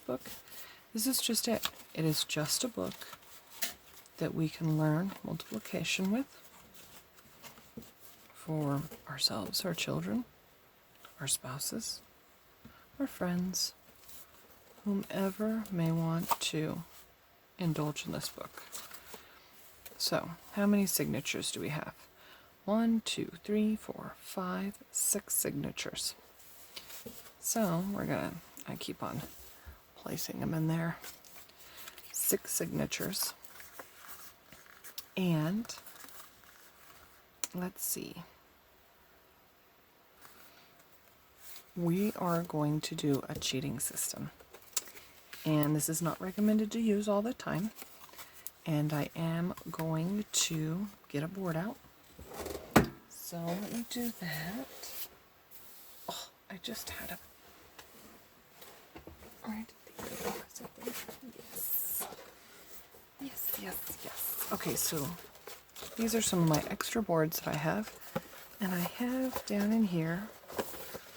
book, this is just it. It is just a book that we can learn multiplication with for ourselves, our children, our spouses, our friends, whomever may want to indulge in this book. So, how many signatures do we have? 1, 2, 3, 4, 5, 6 signatures. So, I keep on placing them in there. 6 signatures. And, let's see. We are going to do a cheating system. And this is not recommended to use all the time. And I am going to get a board out. So let me do that. Oh, I just had a... Where did they go? Is it there? Yes. Yes, yes, yes. Okay, so these are some of my extra boards that I have. And I have down in here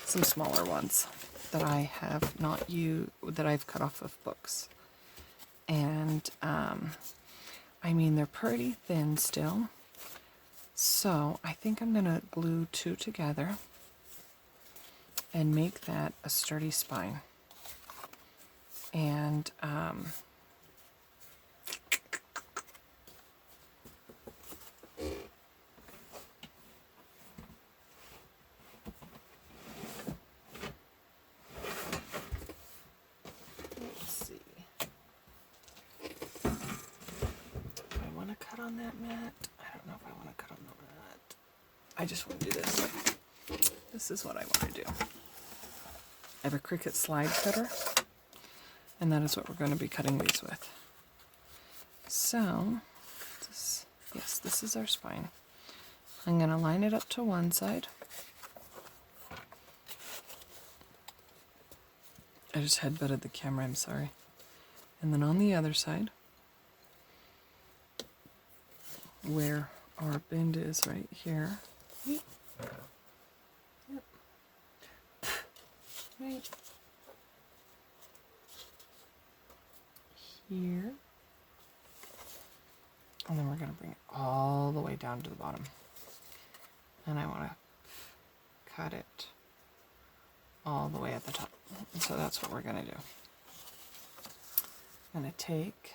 some smaller ones that I have not used, that I've cut off of books. And, I mean, they're pretty thin still. So I think I'm going to glue 2 together and make that a sturdy spine. And let's see. Do I want to cut on that mat? I don't know if I want to cut on the mat. I just want to do this. This is what I want to do. I have a Cricut slide cutter, and that is what we're going to be cutting these with. So, this is our spine. I'm going to line it up to one side. I just headbutted the camera, I'm sorry. And then on the other side, where our bend is right here. Yep. Right here. And then we're going to bring it all the way down to the bottom. And I want to cut it all the way at the top. And so that's what we're going to do. I'm going to take,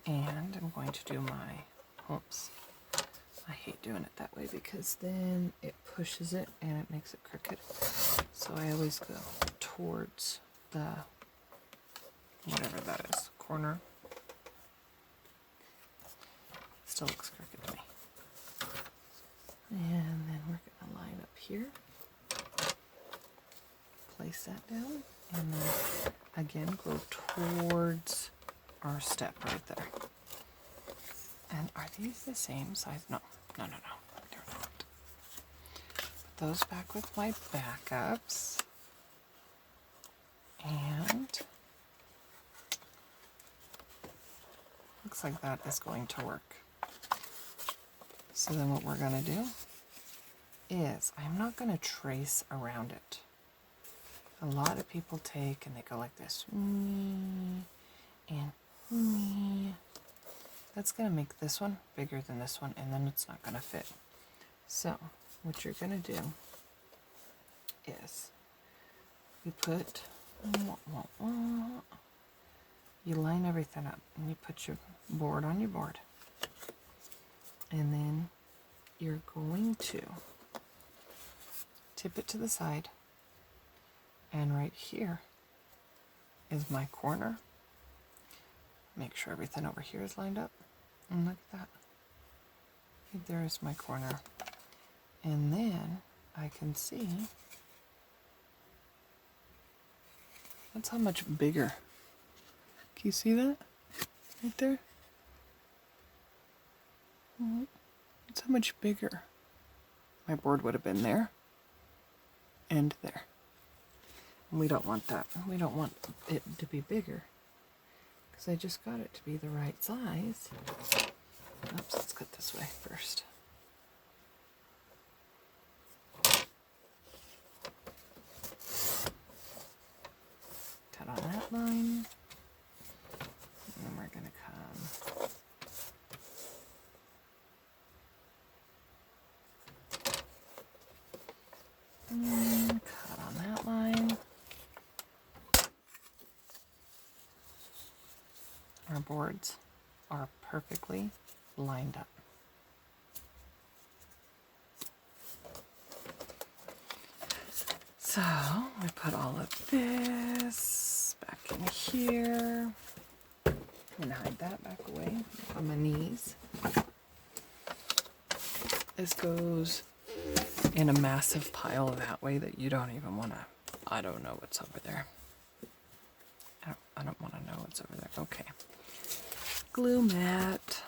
and I'm going to do my, oops, I hate doing it that way because then it pushes it and it makes it crooked. So I always go towards the, whatever that is, corner. Still looks crooked to me. And then we're going to line up here. Place that down. And then again go towards our step right there. And are these the same size? No. They're not. Put those back with my backups. And looks like that is going to work. So then what we're going to do is, I'm not going to trace around it. A lot of people take and they go like this. And that's going to make this one bigger than this one, and then it's not going to fit. So what you're going to do is you put, you line everything up, and you put your board on your board. And then you're going to tip it to the side. And right here is my corner. Make sure everything over here is lined up. And look at that. Right there is my corner. And then I can see, that's how much bigger. Can you see that? Right there? That's how much bigger my board would have been there and there. And we don't want that. We don't want it to be bigger because I just got it to be the right size. Oops, let's cut this way first. our boards are perfectly lined up. So we put all of this back in here. I'm gonna hide that back away on my knees. This goes in a massive pile that way that you don't even want to. I don't know what's over there. I don't want to know what's over there. Okay. Glue mat.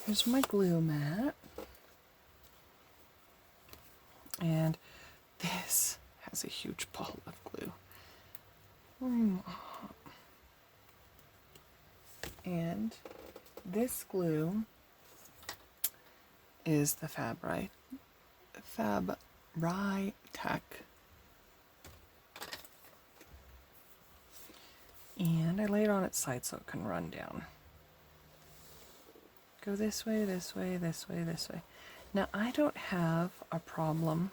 Here's my glue mat. And this has a huge ball of glue. And this glue is the Fabri-Tac. And I lay it on its side so it can run down. Go this way, this way, this way, this way. Now I don't have a problem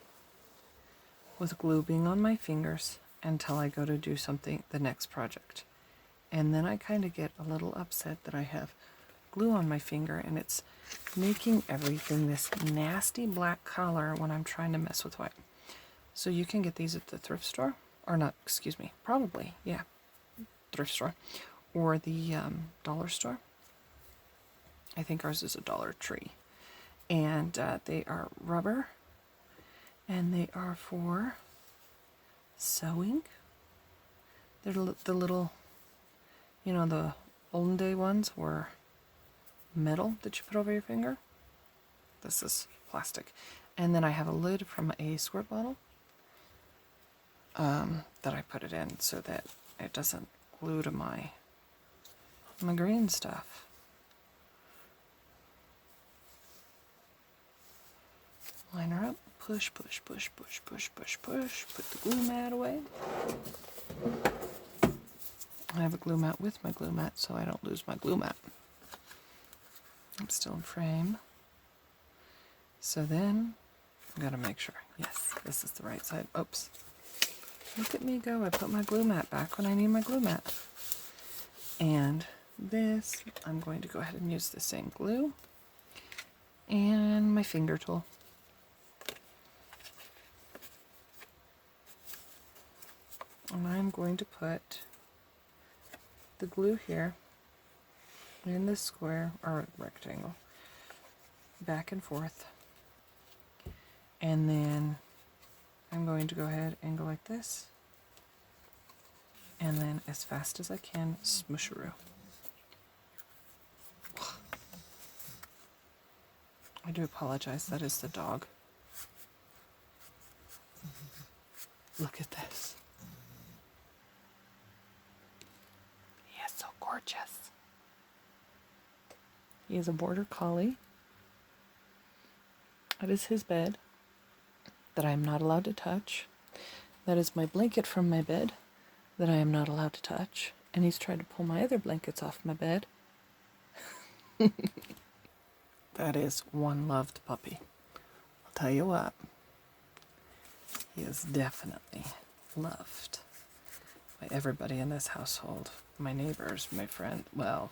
with glue being on my fingers until I go to do something, the next project. And then I kind of get a little upset that I have glue on my finger and it's making everything this nasty black color when I'm trying to mess with white. So you can get these at the thrift store, or not, excuse me, probably, yeah, thrift store, or the dollar store. I think ours is a Dollar Tree. And they are rubber, and they are for sewing. They're the little, you know, the olden day ones were metal that you put over your finger. This is plastic. And then I have a lid from a squirt bottle that I put it in so that it doesn't glue to my green stuff. Line her up, push, push, push, push, push, push, push, put the glue mat away. I have a glue mat with my glue mat so I don't lose my glue mat. I'm still in frame. So then, I gotta make sure, yes, this is the right side. Oops. Look at me go, I put my glue mat back when I need my glue mat. And this, I'm going to go ahead and use the same glue. And my finger tool. And I'm going to put the glue here in this square or rectangle, back and forth. And then I'm going to go ahead and go like this. And then as fast as I can, smusheroo. I do apologize, that is the dog. Look at this. He is so gorgeous. He is a border collie. That is his bed that I am not allowed to touch. That is my blanket from my bed that I am not allowed to touch. And he's tried to pull my other blankets off my bed. That is one loved puppy. I'll tell you what. He is definitely loved by everybody in this household. My neighbors, my friend. Well,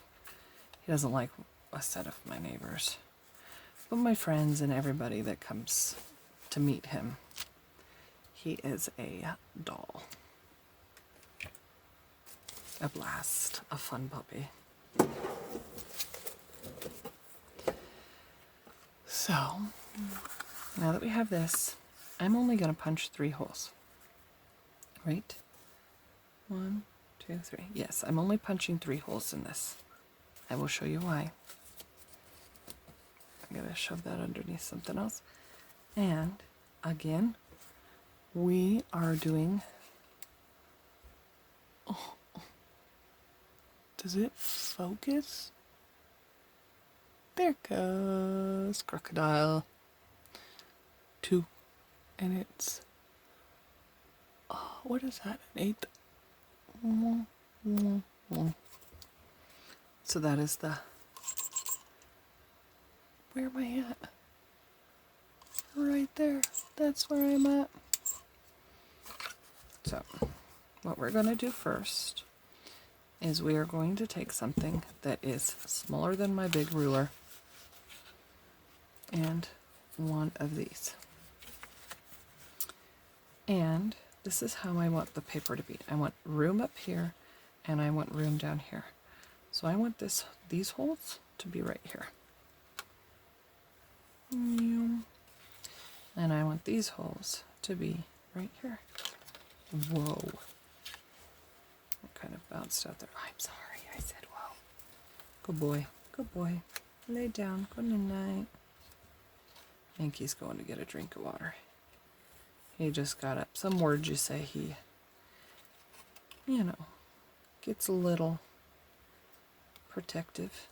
he doesn't like a set of my neighbors. But my friends and everybody that comes to meet him. He is a doll. A blast. A fun puppy. So, now that we have this, I'm only going to punch 3 holes. Right? 1, 2, 3. Yes, I'm only punching 3 holes in this. I will show you why. I'm going to shove that underneath something else. And, again, we are doing... Oh, does it focus? There goes crocodile. 2. And it's... Oh, what is that? An 8th? So that is the... Where am I at? Right there. That's where I'm at. So, what we're going to do first is we are going to take something that is smaller than my big ruler and one of these. And this is how I want the paper to be. I want room up here and I want room down here. So I want these holes to be right here. And I want these holes to be right here. Whoa. It kind of bounced out there. I'm sorry, I said whoa. Good boy. Good boy. Lay down. Good night. I think he's going to get a drink of water. He just got up. Some words you say he, gets a little protective.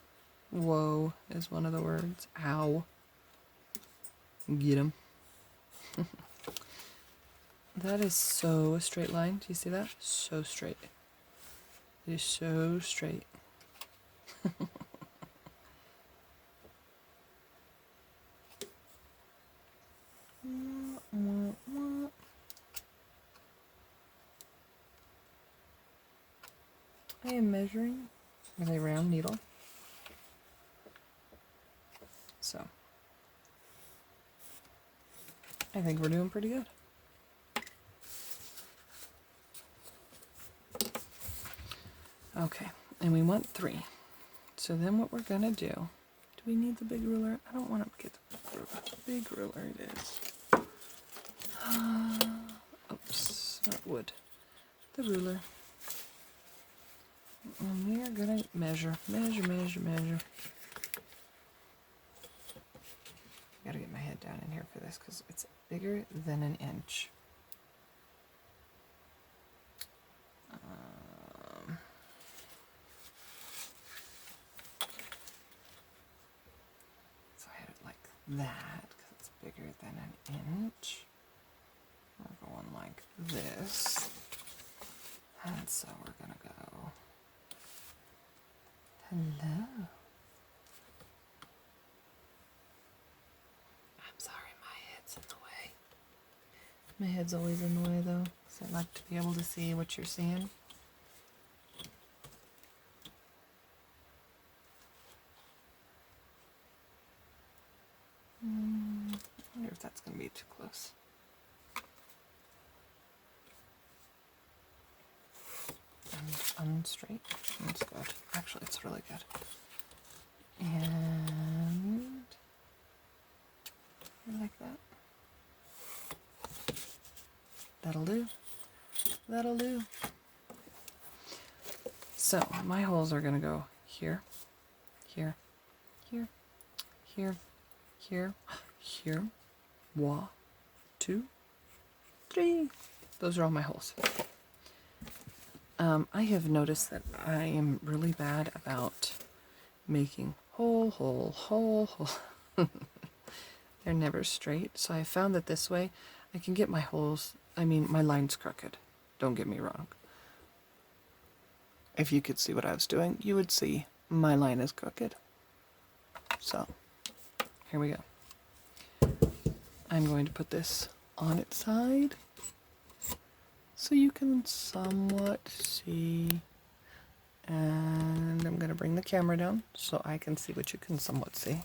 Whoa is one of the words. Ow. Get him. That is so a straight line. Do you see that? So straight. It is so straight. I am measuring with a round needle. So, I think we're doing pretty good. Okay, and we want 3. So then what we're gonna do we need the big ruler? I don't want to get the big ruler. Big ruler it is. Oops, not wood. The ruler. And we are gonna measure. Gotta get my head down in here for this because it's bigger than an inch. So I had it like that because it's bigger than an inch. We're going like this. And so we're gonna go. Hello. I'm sorry, my head's in the way. My head's always in the way though, because I like to be able to see what you're seeing. I wonder if that's going to be too close. Unstraight. That's good. Actually, it's really good. And like that. That'll do. That'll do. So my holes are going to go here, here, here, here, here, here, 1, 2, 3. Those are all my holes. I have noticed that I am really bad about making hole. They're never straight, so I found that this way I can get my holes, my lines crooked. Don't get me wrong. If you could see what I was doing, you would see my line is crooked. So, here we go. I'm going to put this on its side so you can somewhat see. And I'm going to bring the camera down so I can see what you can somewhat see.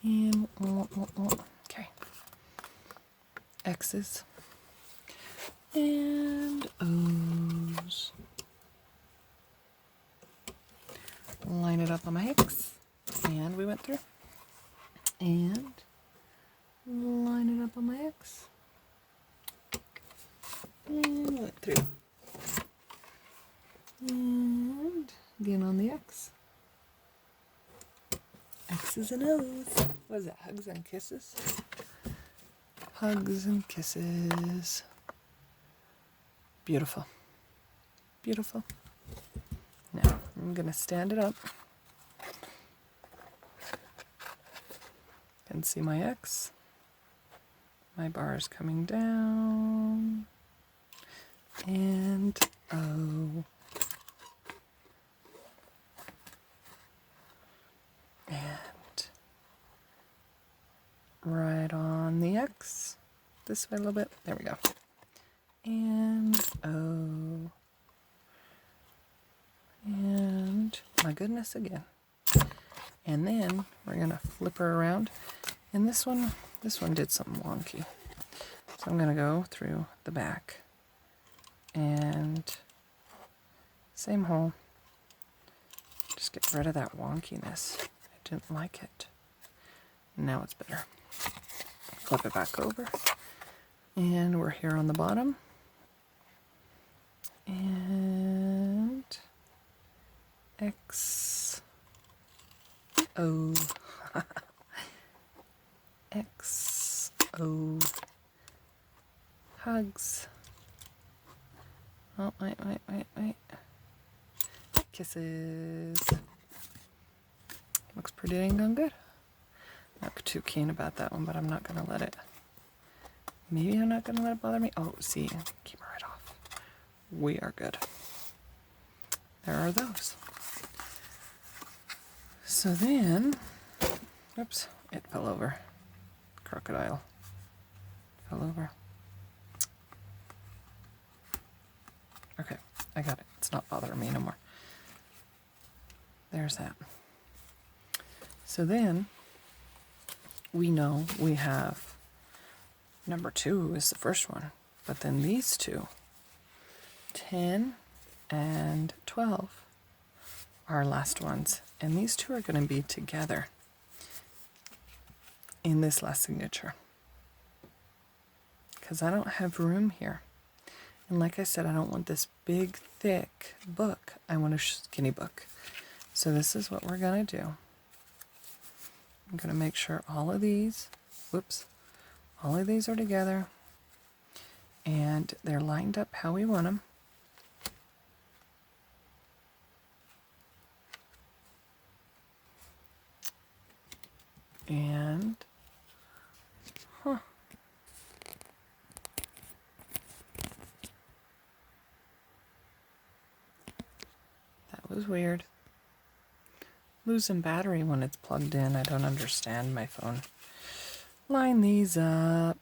And, okay. X's and O's. Line it up on my X, and we went through. And line it up on my X, and went through. And again on the X. X's and O's. What is that? Hugs and kisses? Hugs and kisses. Beautiful. Beautiful. Now, I'm going to stand it up. You can see my X. My bar is coming down. And O. And right on the X. This way a little bit. There we go. And O. my goodness again. And then we're going to flip her around. And this one did something wonky. So I'm going to go through the back. And same hole. Just get rid of that wonkiness. I didn't like it. Now it's better. Flip it back over. And we're here on the bottom. And X O X O hugs. Oh, wait. Kisses. Looks pretty dang done good. Not too keen about that one, but I'm not going to let it. Maybe I'm not going to let it bother me. Oh, see, keep her right off. We are good. There are those. So then, oops, it fell over. Crocodile fell over. Okay, I got it. It's not bothering me no more. There's that. So then, we know we have number 2 is the first one, but then these two, 10 and 12, are our last ones. And these two are going to be together in this last signature. Because I don't have room here. And like I said, I don't want this big, thick book. I want a skinny book. So this is what we're going to do. I'm going to make sure all of these, all of these are together. And they're lined up how we want them. And, that was weird. Losing battery when it's plugged in. I don't understand my phone. Line these up.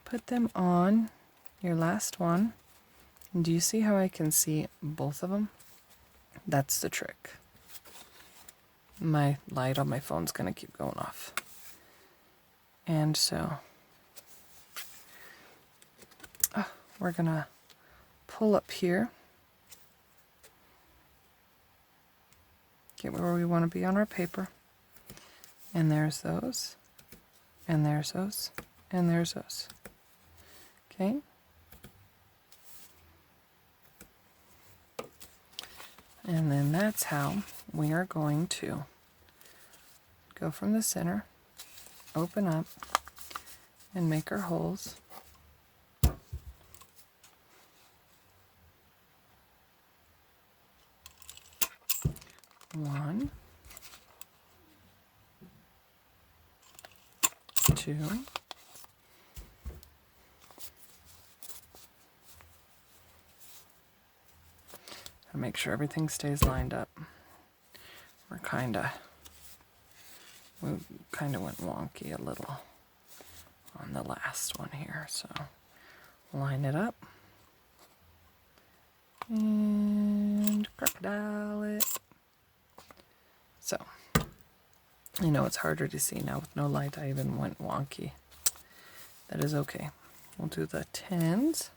Put them on your last one. And do you see how I can see both of them? That's the trick. My light on my phone's going to keep going off. And so we're going to pull up here. Get where we want to be on our paper. And there's those. And there's those. And there's those. Okay? And then that's how we are going to go from the center, open up, and make our holes. One, two, and make sure everything stays lined up. We kind of went wonky a little on the last one here, so line it up and crocodile it. So I know it's harder to see now with no light. I even went wonky. That is okay. We'll do the 10s.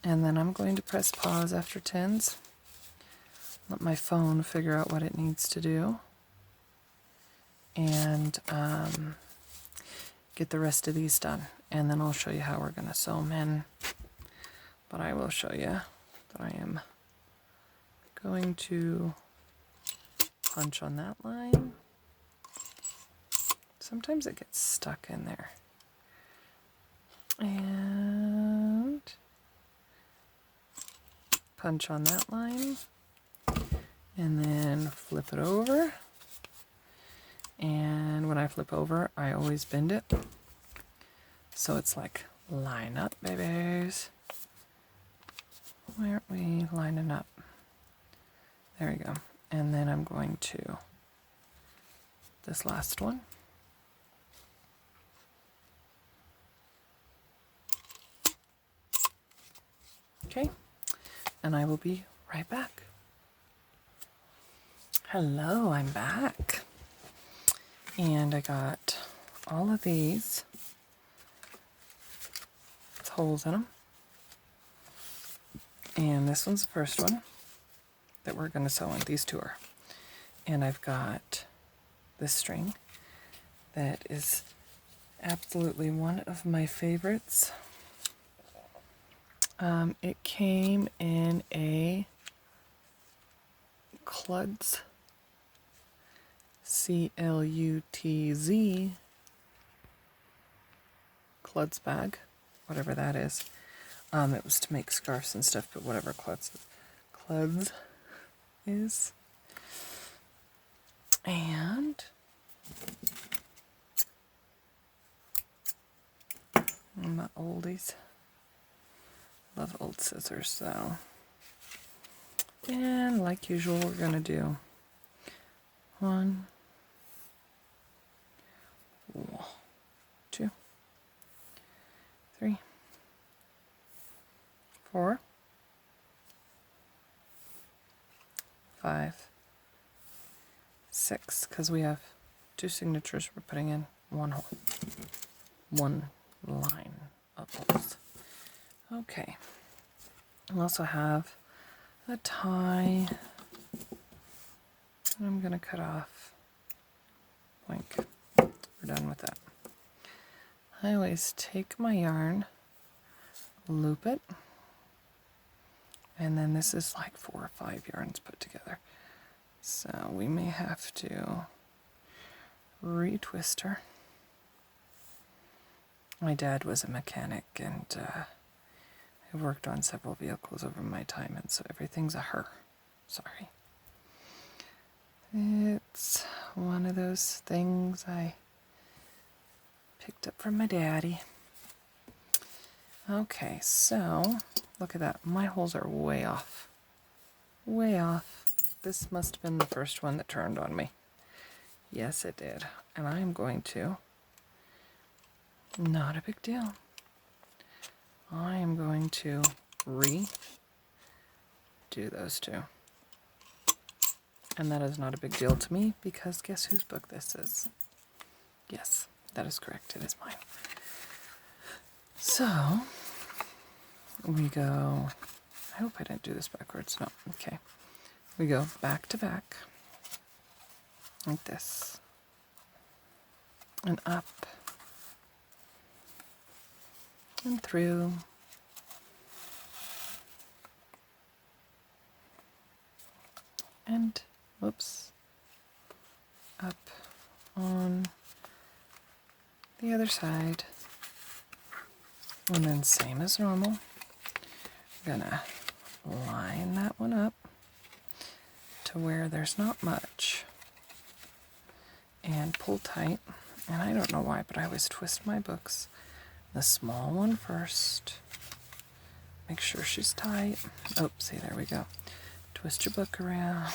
And then I'm going to press pause after 10s. Let my phone figure out what it needs to do. And get the rest of these done. And then I'll show you how we're going to sew them in. But I will show you that I am going to punch on that line. Sometimes it gets stuck in there. And punch on that line. And then flip it over. And when I flip over, I always bend it. So it's like, line up, babies. Where are we lining up? There we go. And then I'm going to this last one. Okay. And I will be right back. Hello, I'm back. And I got all of these with holes in them. And this one's the first one that we're going to sew in. These two are. And I've got this string that is absolutely one of my favorites. It came in a Clutz, C-L-U-T-Z, Clutz bag, whatever that is. It was to make scarves and stuff, but whatever Clutz is. And my oldies. Love old scissors, so. And like usual, we're going to do 1, 2, 3, 4, 5, 6, because we have 2 signatures we're putting in 1 hole, 1 line of holes. Okay. I also have a tie. And I'm going to cut off. Boink. We're done with that. I always take my yarn, loop it, and then this is like 4 or 5 yarns put together. So we may have to retwist her. My dad was a mechanic, and I worked on several vehicles over my time, and so everything's a her. Sorry. It's one of those things I picked up from my daddy. Okay, so look at that. My holes are way off. Way off. This must have been the first one that turned on me. Yes, it did. And I am going to, not a big deal, I am going to redo those two. And that is not a big deal to me, because guess whose book this is? Yes, that is correct. It is mine. So, we go, I hope I didn't do this backwards. No, okay. We go back to back, like this, and up, and through, and, whoops, up on the other side, and then same as normal, I'm gonna line that one up to where there's not much, and pull tight. And I don't know why, but I always twist my books. The small one first. Make sure she's tight. Oh, see, there we go. Twist your book around.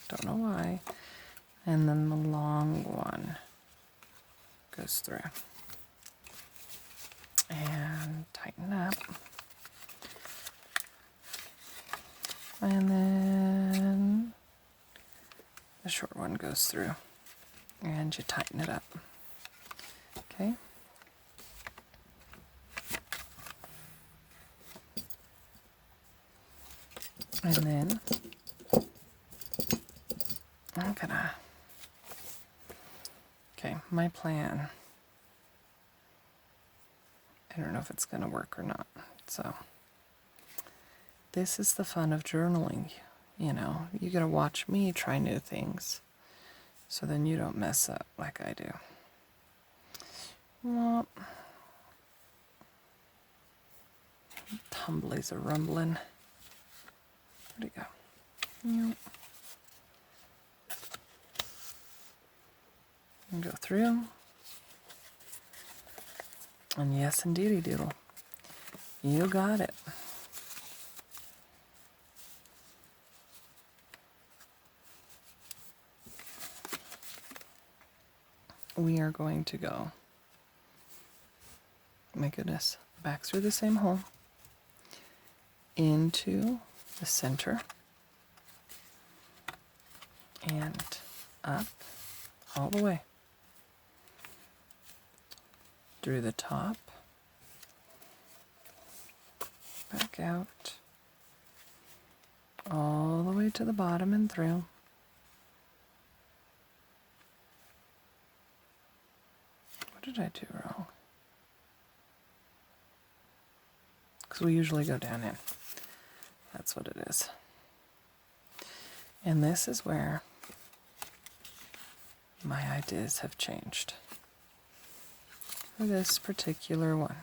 Don't know why. And then the long one goes through. And tighten up. And then the short one goes through. And you tighten it up. Okay? And then I'm gonna, okay, my plan, I don't know if it's gonna work or not. So this is the fun of journaling, you know. You gotta watch me try new things, so then you don't mess up like I do. Well, tumblies are rumbling. Where'd it go? Yep. And go through. And yes, indeedy doodle. You got it. We are going to go, my goodness, back through the same hole into the center and up all the way through the top, back out, all the way to the bottom and through. What did I do wrong? Because we usually go down in. That's what it is. And this is where my ideas have changed. For this particular one,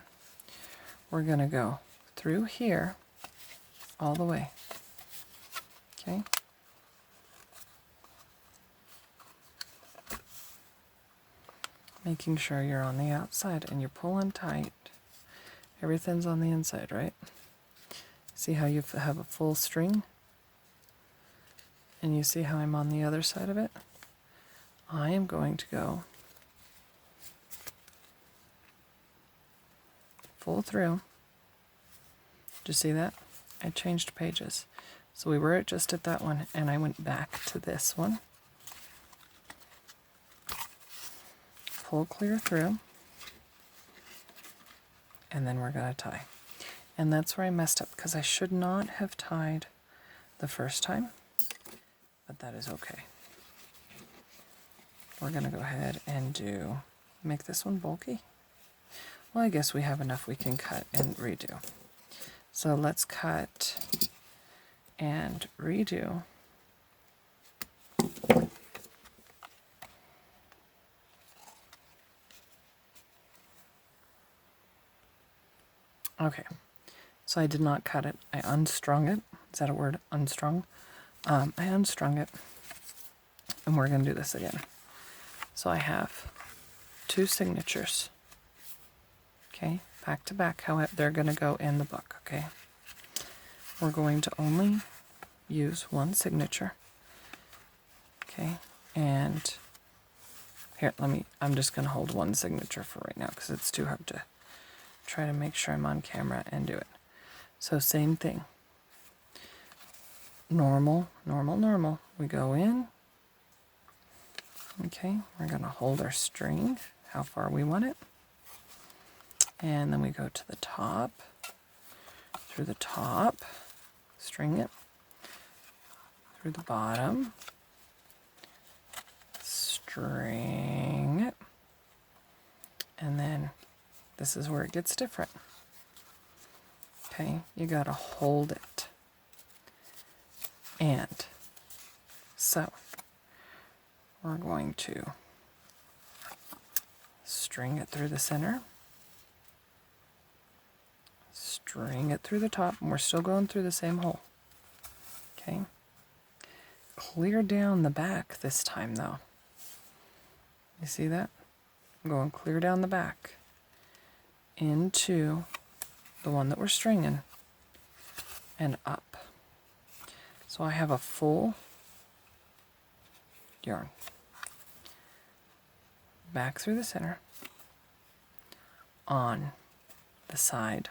we're going to go through here all the way. Okay? Making sure you're on the outside and you're pulling tight. Everything's on the inside, right? See how you have a full string? And you see how I'm on the other side of it? I am going to go full through. Did you see that? I changed pages. So we were just at that one, and I went back to this one. Pull clear through. And then we're going to tie. And that's where I messed up, because I should not have tied the first time. But that is okay. We're going to go ahead and make this one bulky. Well, I guess we have enough we can cut and redo. So let's cut and redo. Okay, so I did not cut it. I unstrung it. Is that a word? Unstrung? I unstrung it. And we're going to do this again. So I have 2 signatures. Okay, back to back, how they're going to go in the book, okay? We're going to only use one signature. Okay, and here, I'm just going to hold one signature for right now because it's too hard to try to make sure I'm on camera and do it. So same thing. Normal, normal, normal. We go in. Okay, we're going to hold our string, how far we want it. And then we go to the top, through the top, string it, through the bottom, string it, and then this is where it gets different. Okay, you got to hold it. And so we're going to string it through the center, string it through the top, and we're still going through the same hole. Okay, clear down the back this time though. You see that? I'm going clear down the back into the one that we're stringing and up. So I have a full yarn. Back through the center on the side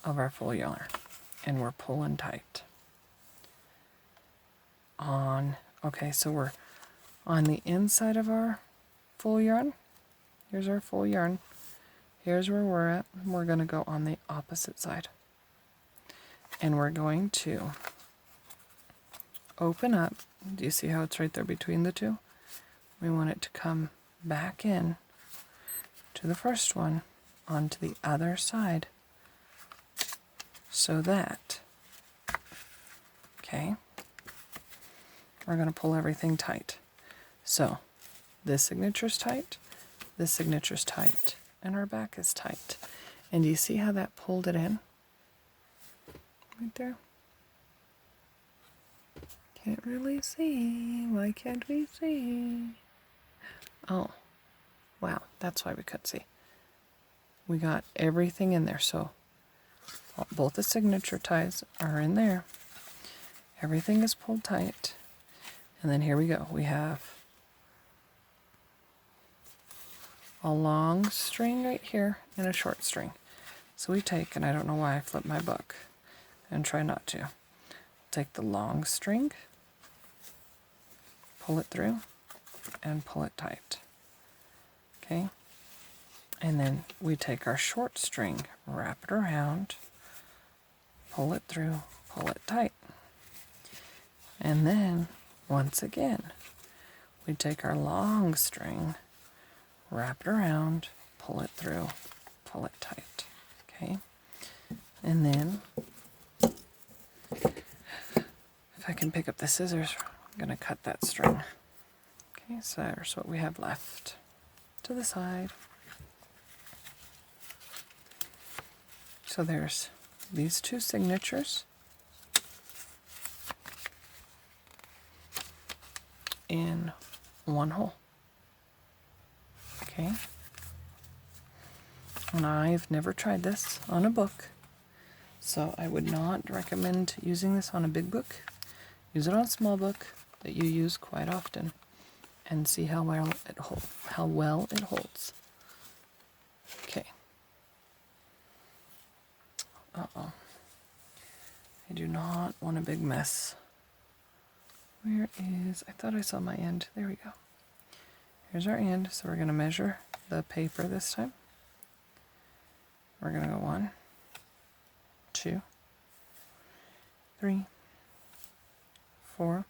of our full yarn, and we're pulling tight on. Okay, so we're on the inside of our full yarn. Here's our full yarn. Here's where we're at. We're going to go on the opposite side, and we're going to open up. Do you see how it's right there between the two? We want it to come back in to the first one onto the other side, so that, okay, we're going to pull everything tight. So this signature's tight, this signature's tight, and our back is tight. And do you see how that pulled it in? Right there. Can't really see. Why can't we see? Oh, wow, that's why we couldn't see. We got everything in there, so both the signature ties are in there. Everything is pulled tight. And then here we go. We have a long string right here and a short string. So we take, and I don't know why I flipped my book, and try not to. Take the long string pull it through, and pull it tight. Okay? And then we take our short string, wrap it around, pull it through, pull it tight. And then, once again, we take our long string, wrap it around, pull it through, pull it tight. Okay? And then, if I can pick up the scissors, I'm going to cut that string. Okay, so there's what we have left to the side. So there's these two signatures in one hole. Okay. And I've never tried this on a book, so I would not recommend using this on a big book. Use it on a small book that you use quite often and see how well it holds. Okay. Uh-oh. I do not want a big mess. Where is, I thought I saw my end. There we go. Here's our end. So we're going to measure the paper this time. We're going to go 1, 2, 3, 4,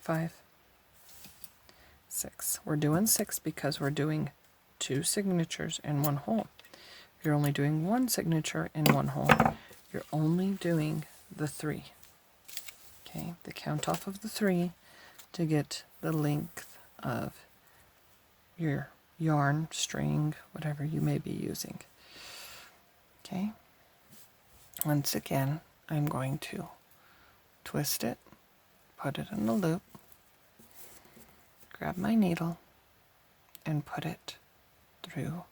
5, 6. We're doing 6 because we're doing 2 signatures in one hole. If you're only doing 1 signature in one hole, you're only doing the 3. Okay, the count off of the 3 to get the length of your yarn, string, whatever you may be using. Okay, once again, I'm going to twist it, put it in a loop, grab my needle, and put it through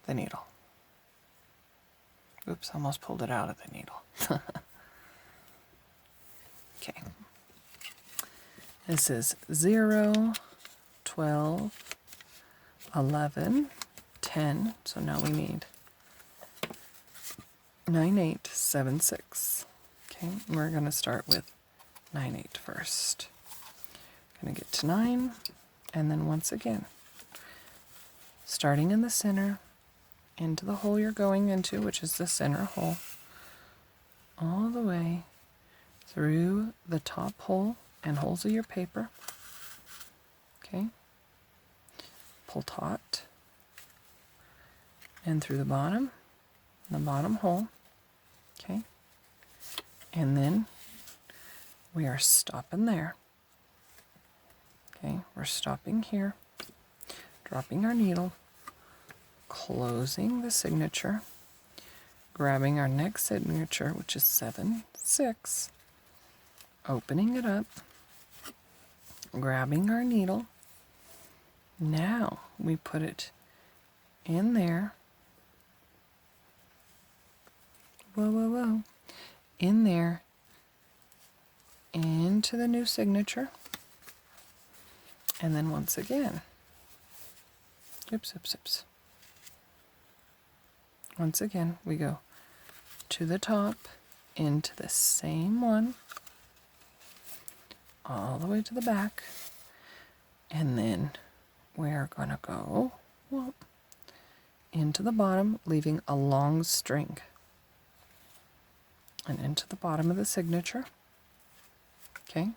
the needle. Oops, almost pulled it out of the needle. Okay. This is 0, 12, 11, 10. So now we need 9, 8, 7, 6. Okay, we're going to start with 9, 8 first. Going to get to 9, and then once again, starting in the center, into the hole you're going into, which is the center hole, all the way through the top hole and holes of your paper. Okay. Pull taut. And through the bottom hole. Okay. And then we are stopping there. Okay, we're stopping here, dropping our needle, closing the signature, grabbing our next signature, which is 7, 6, opening it up, grabbing our needle. Now we put it in there. Whoa, whoa, whoa. In there, into the new signature. And then once again, oops, oops, oops. Once again, we go to the top, into the same one, all the way to the back, and then we are going to go into the bottom, leaving a long string, and into the bottom of the signature. Okay,